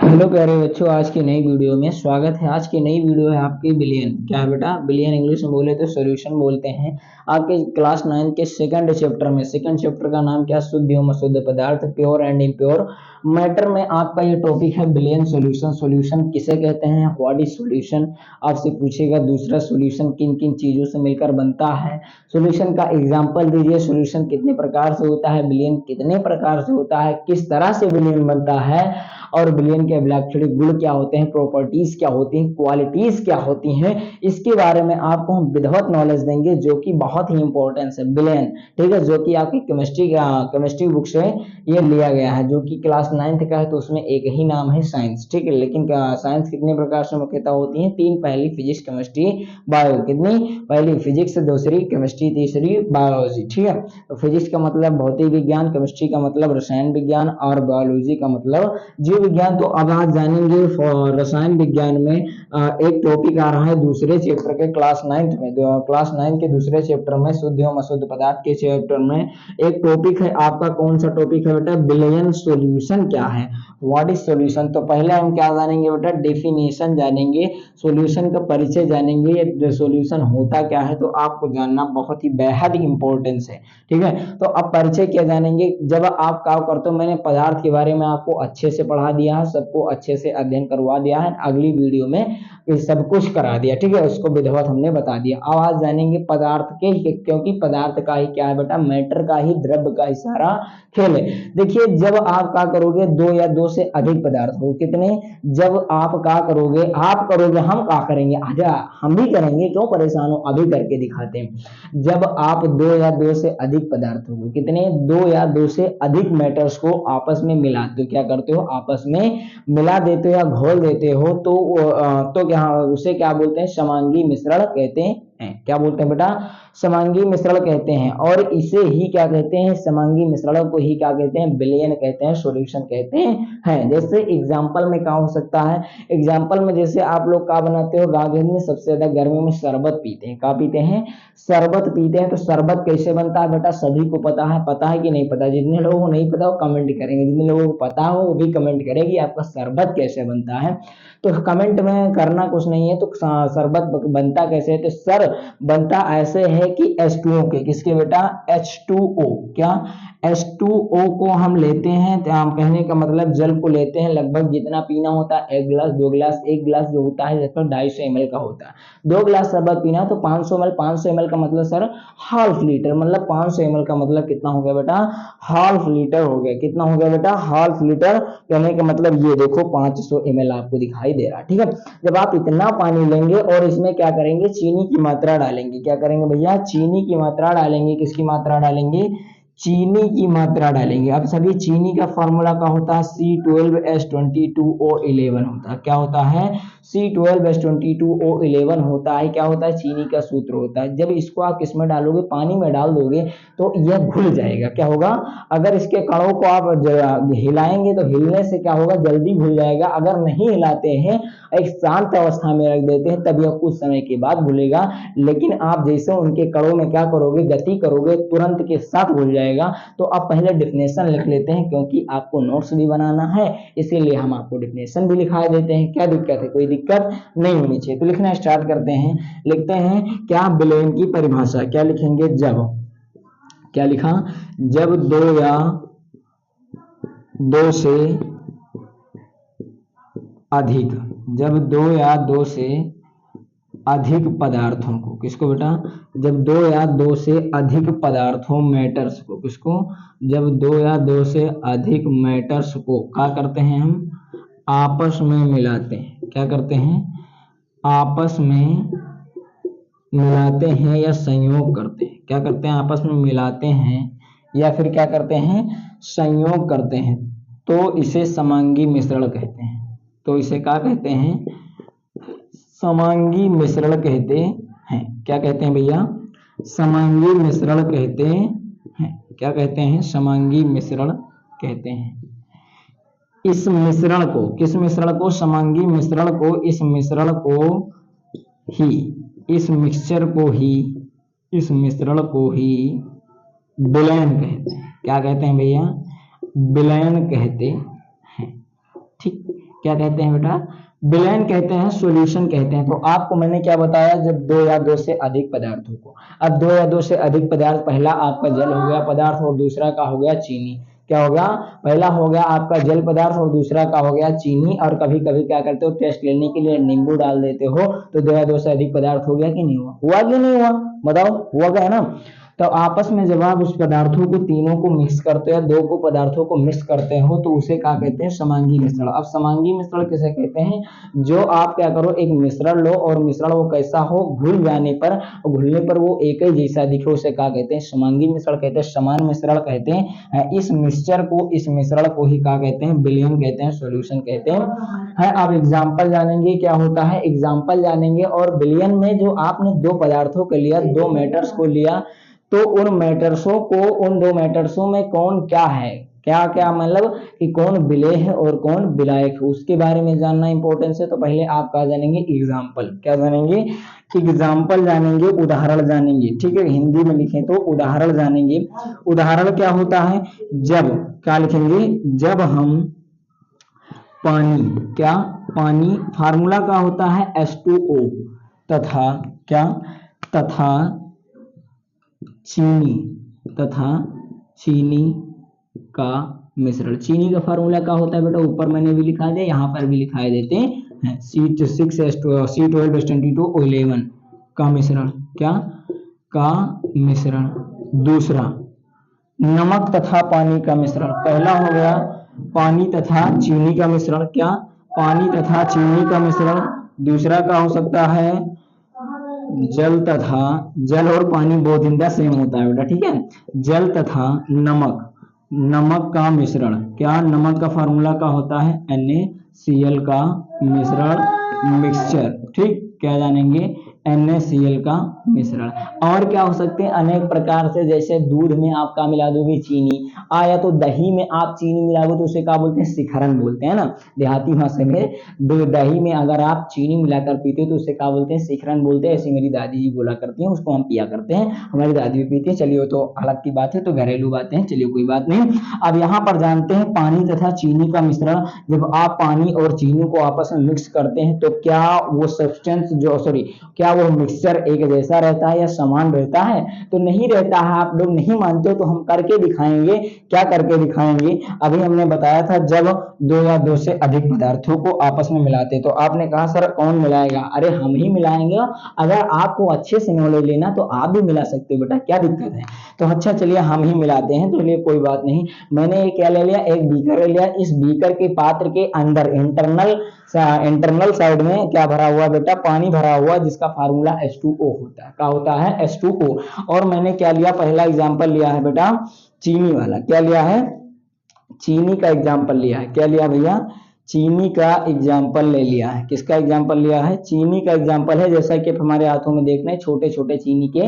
Hello प्यारे बच्चों, आज की नई वीडियो में स्वागत है। आज की नई वीडियो है आपकी बिलियन। क्या है बेटा? बिलियन इंग्लिश में बोले तो सॉल्यूशन बोलते हैं। आपके क्लास 9 के सेकंड चैप्टर में, सेकंड चैप्टर का नाम क्या? शुद्ध एवं अशुद्ध पदार्थ, प्योर एंड इम्प्योर मैटर में आपका ये टॉपिक है बिलियन सॉल्यूशन। सॉल्यूशन किसे कहते हैं? व्हाट इज सॉल्यूशन आपसे पूछेगा। दूसरा, सॉल्यूशन किन किन चीजों से मिलकर बनता है। सॉल्यूशन का एग्जांपल दीजिए। सॉल्यूशन कितने प्रकार से होता है, बिलियन कितने प्रकार से होता है, किस तरह से बिलियन बनता है, और बिलियन के अभिलाक्षणिक गुण क्या होते हैं, प्रॉपर्टीज क्या होती हैं, क्वालिटीज क्या होती हैं, इसके बारे में आपको हम विधिवत नॉलेज देंगे, जो कि बहुत ही इंपॉर्टेंस है बिलियन। ठीक है, जो कि आपकी केमिस्ट्री बुक से ये लिया गया है, जो कि क्लास 9th का है, तो उसमें एक ही नाम है साइंस। ठीक है, लेकिन साइंस कितने प्रकार से मुख्यतः होती है? तीन। पहली फिजिक्स, केमिस्ट्री, बायो। कितनी? पहली फिजिक्स, दूसरी केमिस्ट्री, तीसरी बायोलॉजी। ठीक है, तो फिजिक्स का मतलब भौतिक विज्ञान, केमिस्ट्री का मतलब रसायन विज्ञान, और बायोलॉजी का मतलब जीव विज्ञान। तो अब आज जानेंगे रसायन विज्ञान में एक टॉपिक आ रहा है दूसरे चैप्टर के क्लास 9th में। क्लास 9 के दूसरे चैप्टर में शुद्ध एवं अशुद्ध पदार्थ के चैप्टर में एक टॉपिक है आपका। कौन सा टॉपिक है बेटा? बिलियन सॉल्यूशन क्या है, व्हाट इज सॉल्यूशन। तो पहले हम क्या जानेंगे बेटा? डेफिनेशन जानेंगे, सॉल्यूशन का परिचय जानेंगे, ये सॉल्यूशन होता क्या है, तो आपको जानना बहुत ही बेहद इंपॉर्टेंस है। ठीक है, तो अब परिचय क्या जानेंगे। जब आप क्या करते हो, मैंने पदार्थ के बारे में आपको अच्छे से पढ़ा दिया है, सबको अच्छे से अध्ययन करवा दिया है, अगली वीडियो में ये सब कुछ करा दिया। ठीक है, उसको विधिवत हमने बता दिया। अब आज जानेंगे पदार्थ के, क्योंकि पदार्थ का ही क्या है बेटा? मैटर का ही, द्रव्य का ही सारा खेल है। देखिए, जब आप क्या करोगे, दो या दो से अधिक पदार्थ हो, कितने? जब आप क्या करोगे, आप करोगे, हम क्या करेंगे, आजा हम भी करेंगे, क्यों परेशान हो, अभी करके दिखाते हैं। जब आप दो या दो से अधिक पदार्थ हो, कितने? दो या दो से अधिक मैटर्स को आपस में मिलाते हो, क्या करते हो, आपस में मिला देते हो या घोल देते हो, तो क्या, उसे क्या बोलते हैं? समांगी मिश्रण कहते हैं। क्या बोलते हैं बेटा? समांगी मिश्रण कहते हैं। और इसे ही क्या कहते हैं? समांगी मिश्रण को ही क्या कहते हैं? विलयन कहते हैं, सॉल्यूशन कहते हैं। जैसे एग्जांपल में क्या हो सकता है? एग्जांपल में जैसे आप लोग क्या बनाते हो, गांधी में सबसे ज्यादा गर्मियों में शरबत पीते हैं। क्या पीते हैं? शरबत पीते हैं। तो शरबत कैसे बनता है बेटा? सभी को पता है कि नहीं पता? जितने लोगों को नहीं पता वो कमेंट करेंगे, जितने लोगों को पता हो वो भी कमेंट करेंगे आपका शरबत कैसे बनता है। तो कमेंट में करना कुछ नहीं है। तो शरबत बनता कैसे है? तो सर बनता ऐसे है कि H2O के, किसके बेटा? H2O। क्या? H2O को हम लेते हैं, तो हम कहने का मतलब जल को लेते हैं, लगभग जितना पीना होता है, एक गिलास, दो गिलास। एक गिलास जो होता है लगभग 250 ml का होता है। 2 गिलास शरबत पीना तो 500 ml। 500 ml का मतलब सर हाफ लीटर, मतलब 500 ml का मतलब कितना हो गया बेटा? हाफ लीटर हो गया। कितना हो गया बेटा? Half litre. कहने का मतलब ये देखो 500 ml आपको दिखाई दे रहा है। ठीक है, जब आप इतना पानी लेंगे और इसमें क्या करेंगे? चीनी की मात्रा डालेंगे। क्या करेंगे भैया? चीनी की मात्रा डालेंगे। किसकी मात्रा डालेंगे? चीनी की मात्रा डालेंगे। अब सभी चीनी का फॉर्मूला क्या होता है? C12H22O11 होता है। क्या होता है? C12H22O11 होता है। क्या होता है? चीनी का सूत्र होता है। जब इसको आप किसमें डालोगे? पानी में डाल दोगे तो यह घुल जाएगा। क्या होगा? अगर इसके कणों को आप हिलाएंगे तो हिलने से क्या होगा? जल्दी घुल जाएगा। अगर नहीं हिलाते हैं, एक शांत अवस्था में रख देते हैं, तब यह कुछ समय के बाद घुलेगा। लेकिन आप जैसे उनके कणों में क्या करोगे? गति करोगे, तुरंत के साथ घुल जाएगा। तो आप पहले डिफिनेशन लिख लेते हैं, क्योंकि आपको नोट्स भी बनाना है, इसीलिए हम आपको डिफिनेशन भी लिखा देते हैं। क्या दिक्कत है? कोई दिक्कत नहीं होनी चाहिए। तो लिखना स्टार्ट करते हैं। लिखते हैं क्या? विलयन की परिभाषा क्या लिखेंगे? जब, क्या लिखा? जब दो या दो से अधिक, जब दो या दो से अधिक पदार्थों को, किसको बेटा? जब दो या दो से अधिक पदार्थों, मैटर्स को, किसको? जब दो या दो से अधिक मैटर्स को क्या करते हैं? हम आपस में मिलाते हैं। क्या करते हैं? आपस में मिलाते हैं या संयोग करते हैं। क्या करते हैं? आपस में मिलाते हैं या फिर क्या करते हैं? संयोग करते हैं। तो इसे समांगी मिश्रण कहते हैं। तो इसे क्या कहते हैं? समांगी मिश्रण कहते हैं। क्या कहते हैं भैया? समांगी मिश्रण कहते हैं। क्या कहते हैं? समांगी मिश्रण कहते हैं। इस मिश्रण को, किस मिश्रण को? समांगी मिश्रण को, इस मिश्रण को ही, इस मिक्सचर को ही, इस मिश्रण को ही विलयन कहते हैं। क्या कहते हैं भैया? विलयन कहते हैं। ठीक, क्या कहते हैं बेटा, विलयन कहते हैं, सॉल्यूशन कहते हैं। तो आपको मैंने क्या बताया, जब दो या दो से अधिक पदार्थों को, अब दो या दो से अधिक पदार्थ, पहला आपका जल हो गया पदार्थ और दूसरा का हो गया चीनी। क्या होगा, पहला हो गया आपका जल पदार्थ और दूसरा का हो गया चीनी। और कभी कभी क्या करते हो, टेस्ट लेने के लिए नींबू डाल देते हो, तो दो या दो से अधिक पदार्थ हो गया कि नहीं हुआ, हुआ कि नहीं हुआ, बताओ, हुआ क्या है ना। तो आपस में जब आप उस पदार्थों को तीनों को मिक्स करते हो, दो को पदार्थों को मिक्स करते हो, तो उसे क्या कहते हैं, समांगी मिश्रण। अब समांगी मिश्रण किसे कहते हैं, जो आप क्या करो, एक मिश्रण लो और मिश्रण वो कैसा हो, घुल जाने पर, घुलने पर वो एक ही जैसा दिखे, उसे क्या कहते हैं, समांगी मिश्रण कहते हैं, समान मिश्रण कहते हैं। इस मिक्सचर को, इस मिश्रण को ही क्या कहते हैं, विलयन कहते हैं, सॉल्यूशन कहते हैं। अब एग्जाम्पल जानेंगे क्या होता है, एग्जाम्पल जानेंगे। और विलयन में जो आपने दो पदार्थों को लिया, दो मैटर्स को लिया, तो उन मैटर्सों को, उन दो मैटर्सों में कौन क्या है, क्या क्या मतलब कि कौन विलेय है और कौन विलायक है, उसके बारे में जानना इंपॉर्टेंस है। तो पहले आप क्या जानेंगे, एग्जाम्पल, क्या जानेंगे, एग्जाम्पल जानेंगे, उदाहरण जानेंगे। ठीक है, हिंदी में लिखें तो उदाहरण जानेंगे। उदाहरण क्या होता है, जब, क्या लिखेंगे, जब हम पानी, क्या, पानी, फार्मूला का होता है H2O, तथा क्या, तथा चीनी, तथा चीनी का मिश्रण। चीनी का फार्मूला क्या होता है बेटा, ऊपर मैंने भी लिखा दिया, यहाँ पर भी लिखा देते हैं, C6H12O11 का मिश्रण, क्या, का मिश्रण। दूसरा, नमक तथा पानी का मिश्रण। पहला हो गया पानी तथा चीनी का मिश्रण, क्या, पानी तथा चीनी का मिश्रण। दूसरा का हो सकता है जल तथा, जल और पानी बोथ इन द सेम होता है बेटा, ठीक है, जल तथा नमक, नमक का मिश्रण। क्या, नमक का फार्मूला का होता है NaCl का मिश्रण, मिक्सचर। ठीक, क्या जानेंगे, NaCl का मिश्रण। और क्या हो सकते हैं, अनेक प्रकार से, जैसे दूध में आप क्या मिला दोगे, चीनी, या तो दही में आप चीनी मिलाओगे तो उसे क्या बोलते हैं, शिखरण बोलते हैं ना, देहाती भाषा में। दही में अगर आप चीनी मिलाकर पीते हो तो उसे क्या बोलते हैं, शिखरण बोलते हैं। ऐसी मेरी दादी जी बोला करती हैं, उसको हम पिया करते हैं, हमारी दादी भी पीती है। चलिए, तो अलग की बात है, तो घरेलू बातें हैं, चलिए कोई बात नहीं। अब यहाँ पर जानते हैं पानी तथा चीनी का मिश्रण। जब आप पानी और चीनी को आपस में मिक्स करते हैं तो क्या वो सब्सटेंस जो, सॉरी, क्या वो मिक्सचर एक जैसा रहता है या समान रहता है, तो नहीं रहता है। आप लोग नहीं मानते हो तो हम करके दिखाएंगे। क्या करके दिखाएंगे, अभी हमने बताया था, जब दो या दो से अधिक पदार्थों को आपस में मिलाते, तो आपने कहा सर कौन मिलाएगा, अरे हम ही मिलाएंगे। अगर आपको अच्छे से नॉलेज लेना तो आप भी मिला सकते हो बेटा, क्या दिक्कत है। तो अच्छा चलिए हम ही मिलाते हैं, तो चलिए कोई बात नहीं। मैंने ये क्या ले लिया, एक बीकर ले लिया। इस बीकर के पात्र के अंदर इंटरनल साइड में क्या भरा हुआ बेटा, पानी भरा हुआ, जिसका फार्मूला H2O होता है। क्या होता है, H2O। और मैंने क्या लिया, पहला एग्जाम्पल लिया है बेटा चीनी वाला। क्या लिया है, चीनी का एग्जाम्पल लिया है। क्या लिया भैया, चीनी का एग्जाम्पल ले लिया है। किसका एग्जाम्पल लिया है, चीनी का एग्जाम्पल है। जैसा कि हमारे हाथों में देख रहे हैं, छोटे छोटे चीनी के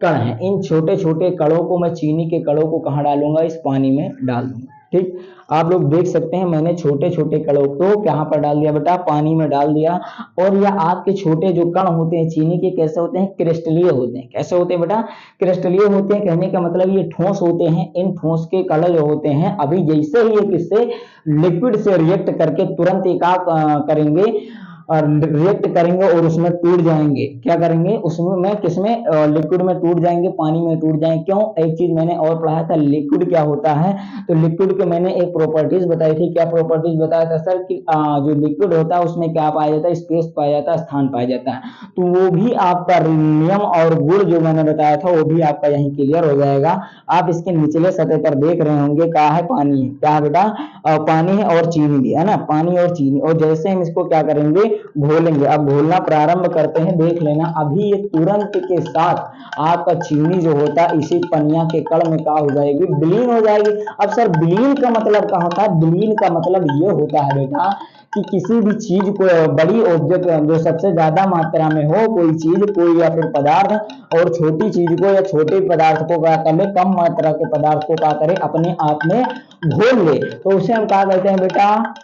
कण हैं। इन छोटे छोटे कणों को मैं, चीनी के कणों को कहाँ डालूंगा, इस पानी में डाल दूंगा। ठीक, आप लोग देख सकते हैं, मैंने छोटे छोटे कणों को कहाँ पर डाल दिया बेटा, पानी में डाल दिया। और यह आपके छोटे जो कण होते हैं चीनी के, कैसे होते हैं, क्रिस्टलीय होते हैं। कैसे होते हैं बेटा, क्रिस्टलीय होते हैं। कहने का मतलब ये ठोस होते हैं। इन ठोस के कण जो होते हैं, अभी जैसे ही ये किससे, लिक्विड से रिएक्ट करके तुरंत एक करेंगे, रिएक्ट करेंगे और उसमें टूट जाएंगे। क्या करेंगे, उसमें में, किसमें, लिक्विड में टूट जाएंगे, पानी में टूट जाएंगे। क्यों, एक चीज मैंने और पढ़ाया था, लिक्विड क्या होता है, तो लिक्विड के मैंने एक प्रॉपर्टीज बताई थी। क्या प्रॉपर्टीज बताया था सर, कि जो लिक्विड होता है उसमें क्या पाया जाता है, स्पेस पाया जाता है, स्थान पाया जाता है। तो वो भी आपका नियम और गुण जो मैंने बताया था वो भी आपका यहीं क्लियर हो जाएगा। आप इसके निचले सतह पर देख रहे होंगे, क्या है, पानी है। क्या है बेटा, पानी है और चीनी भी है ना, पानी और चीनी। और जैसे हम इसको क्या करेंगे, घोलेंगे। अब घोलना प्रारंभ करते हैं, देख लेना, अभी ये तुरंत के साथ आपका चीनी जो होता है इसी पनिया के कण में क्या हो जाएगी, विलीन हो जाएगी। अब सर विलीन का मतलब क्या होता है, विलीन का मतलब ये होता है बेटा कि किसी भी चीज को, बड़ी ऑब्जेक्ट जो सबसे ज्यादा मात्रा में हो, कोई चीज, कोई या फिर पदार्थ, और छोटी चीज को या छोटे पदार्थ को क्या कर ले, कम मात्रा के पदार्थ को क्या करे, अपने आप में घोल ले, तो उसे हम क्या कहते हैं बेटा,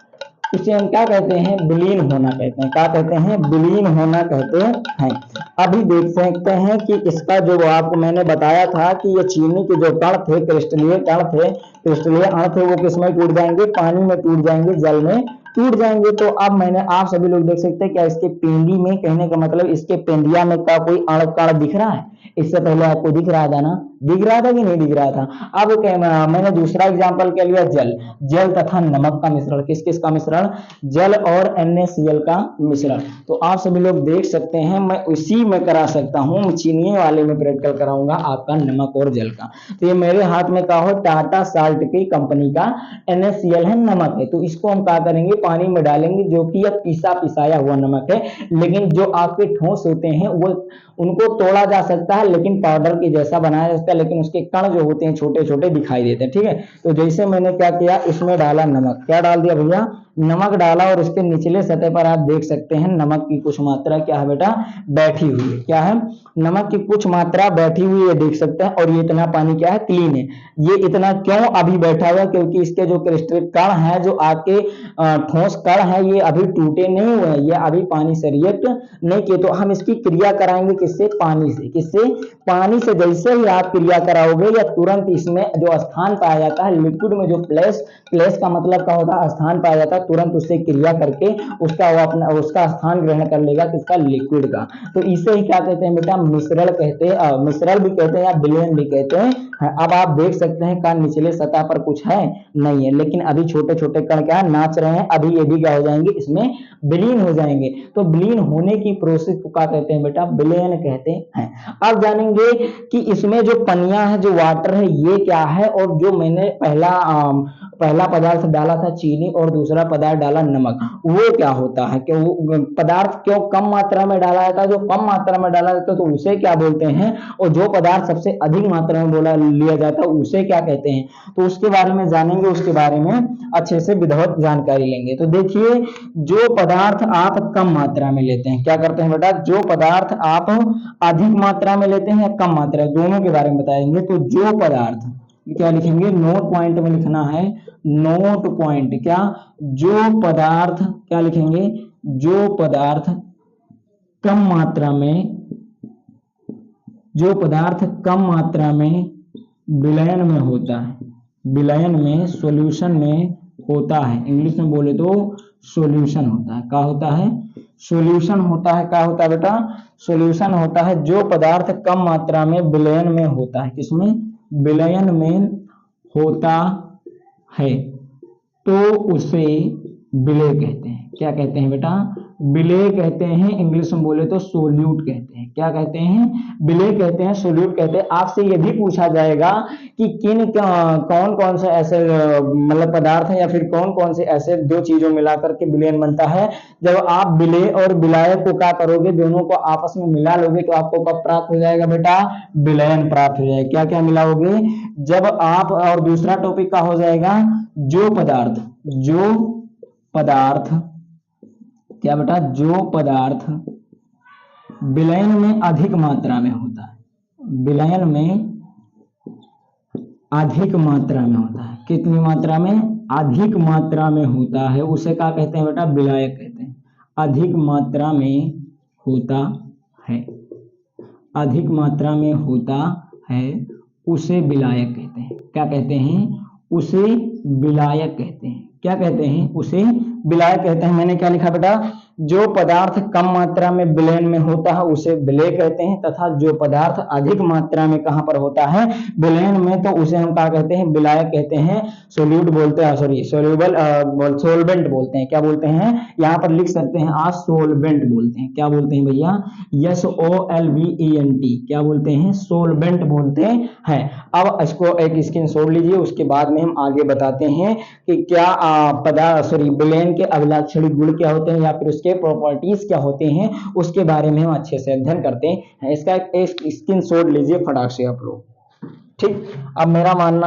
इसे हम क्या कहते हैं, विलीन होना कहते हैं। क्या कहते हैं, विलीन होना कहते हैं। अभी देख सकते हैं कि इसका जो आपको मैंने बताया था कि ये चीनी के जो कण थे, क्रिस्टलीय कण थे, क्रिस्टलीय अण थे, वो किसमें टूट जाएंगे, पानी में टूट जाएंगे, जल में टूट जाएंगे। तो अब मैंने आप सभी लोग देख सकते हैं क्या इसके पेंदी में, कहने का मतलब इसके पेंदिया में का कोई अण कण दिख रहा है? इससे पहले आपको दिख रहा था ना, दिख रहा था कि नहीं दिख रहा था? अब मैंने दूसरा एग्जांपल क्या लिया, जल, जल तथा नमक का मिश्रण, किस किस का मिश्रण, जल और NaCl का मिश्रण। तो आप सभी लोग देख सकते हैं मैं उसी में करा सकता हूँ, चीनी वाले में प्रैक्टिकल कराऊंगा आपका नमक और जल का। तो ये मेरे हाथ में क्या हो, टाटा साल्ट की कंपनी का NaCl है, नमक है। तो इसको हम क्या करेंगे, पानी में डालेंगे, जो कि यह पिसा पिसाया हुआ नमक है। लेकिन जो आपके ठोस होते हैं वो उनको तोड़ा जा सकता है, लेकिन पाउडर के जैसा बनाया जा सकता है, लेकिन उसके कण जो होते हैं छोटे छोटे दिखाई देते हैं। ठीक है, तो जैसे मैंने क्या किया, इसमें डाला नमक, क्या डाल दिया भैया, नमक डाला, और उसके निचले सतह पर आप देख सकते हैं नमक की कुछ मात्रा क्या है बेटा, बैठी हुई है। क्या है, नमक की कुछ मात्रा बैठी हुई है, देख सकते हैं। और ये इतना पानी क्या है, क्लीन है। ये इतना क्यों अभी बैठा हुआ, क्योंकि इसके जो क्रिस्टल कण है, जो आपके ठोस कण है, ये अभी टूटे नहीं हुए हैं, ये अभी पानी से रिएक्ट नहीं किए। तो हम इसकी क्रिया कराएंगे किससे, पानी से। किससे, पानी से। जैसे ही आप क्रिया कराओगे या तुरंत इसमें जो स्थान पाया जाता है लिक्विड में, जो प्लेस, प्लेस का मतलब क्या होता है, स्थान पाया जाता है, तुरंत उससे क्रिया करके उसका वो अपना उसका स्थान ग्रहण कर लेगा, किसका, लिक्विड का। तो इसे ही क्या कहते हैं बेटा, मिश्रण कहते हैं, मिश्रण भी कहते हैं या विलयन भी कहते हैं। अब आप देख सकते हैं का निचले सतह पर कुछ है, नहीं है, लेकिन अभी छोटे छोटे कण क्या नाच रहे हैं, अभी ये भी क्या हो जाएंगे, इसमें विलीन हो जाएंगे। तो विलीन होने की प्रोसेस को क्या कहते हैं बेटा, विलयन कहते हैं। अब जानेंगे कि इसमें जो पनिया है, जो वाटर है, ये क्या है, और जो मैंने पहला पदार्थ डाला था चीनी और दूसरा पदार्थ डाला नमक, वो क्या होता है, कि वो पदार्थ क्यों कम मात्रा में डाला जाता है, जो कम मात्रा में डाला जाता है तो उसे क्या बोलते हैं, और जो पदार्थ सबसे अधिक मात्रा में लिया जाता है उसे क्या कहते हैं। तो उसके बारे में जानेंगे, उसके बारे में अच्छे से विधिवत जानकारी लेंगे। तो देखिए, जो पदार्थ आप कम मात्रा में लेते हैं, क्या करते हैं बेटा, जो पदार्थ आप अधिक मात्रा में लेते हैं या कम मात्रा, दोनों के बारे में बताएंगे। तो जो पदार्थ, क्या लिखेंगे, नोट पॉइंट में लिखना है, नोट पॉइंट, क्या, जो पदार्थ, क्या लिखेंगे, जो पदार्थ कम मात्रा में, जो पदार्थ कम मात्रा में विलयन में होता है, विलयन में, सॉल्यूशन में होता है, इंग्लिश में बोले तो सॉल्यूशन होता है। क्या होता है, सॉल्यूशन होता है। क्या होता है बेटा, सॉल्यूशन होता है। जो पदार्थ कम मात्रा में विलयन में होता है, किसमें, विलयन में होता है, तो उसे विलेय कहते हैं। क्या कहते हैं बेटा, विलेय कहते हैं। इंग्लिश में बोले तो सोल्यूट कहते हैं। क्या कहते हैं, विलेय कहते हैं, सोल्यूट कहते हैं। आपसे यह भी पूछा जाएगा कि कौन कौन से ऐसे मतलब पदार्थ है, या फिर कौन कौन से ऐसे दो चीजों मिलाकर के विलयन बनता है। जब आप विलेय और विलायक को क्या करोगे, दोनों को आपस में मिला लोगे, तो आपको कब प्राप्त हो जाएगा बेटा, विलयन प्राप्त हो जाएगा। क्या क्या मिलाओगे, जब आप, और दूसरा टॉपिक का हो जाएगा, जो पदार्थ, जो पदार्थ, क्या बेटा, जो पदार्थ विलयन में अधिक मात्रा में होता है, विलयन में अधिक मात्रा में होता है, कितनी मात्रा में, अधिक मात्रा में होता है, उसे क्या कहते हैं बेटा, विलायक कहते हैं। अधिक मात्रा में होता है, अधिक मात्रा में होता है, उसे विलायक कहते हैं। क्या कहते हैं, उसे विलायक कहते हैं। क्या कहते हैं, उसे विलायक कहते हैं। मैंने क्या लिखा बेटा, जो पदार्थ कम मात्रा में विलयन में होता है उसे विलेय कहते हैं, तथा जो पदार्थ अधिक मात्रा में कहां पर होता है, विलयन में, तो उसे हम क्या कहते हैं, विलायक कहते हैं। सोल्यूट बोलते हैं, सॉरी सोल्यूबल, सोलवेंट बोलते हैं। क्या बोलते हैं, यहाँ पर लिख सकते हैं आज, सोलवेंट बोलते हैं। क्या बोलते हैं भैया, SOLVENT, क्या बोलते हैं, सोलवेंट बोलते हैं। अब इसको एक स्क्रीनशॉट लीजिए, उसके बाद में हम आगे बताते हैं कि क्या पदार्थ, सॉरी, विलयन के अभिलक्षणिक गुण क्या होते हैं, या फिर उसके प्रॉपर्टीज क्या होते हैं, उसके बारे में हम अच्छे से अध्ययन करते हैं। इसका एक स्क्रीनशॉट लीजिए फटाक से आप लोग। ठीक, अब मेरा मानना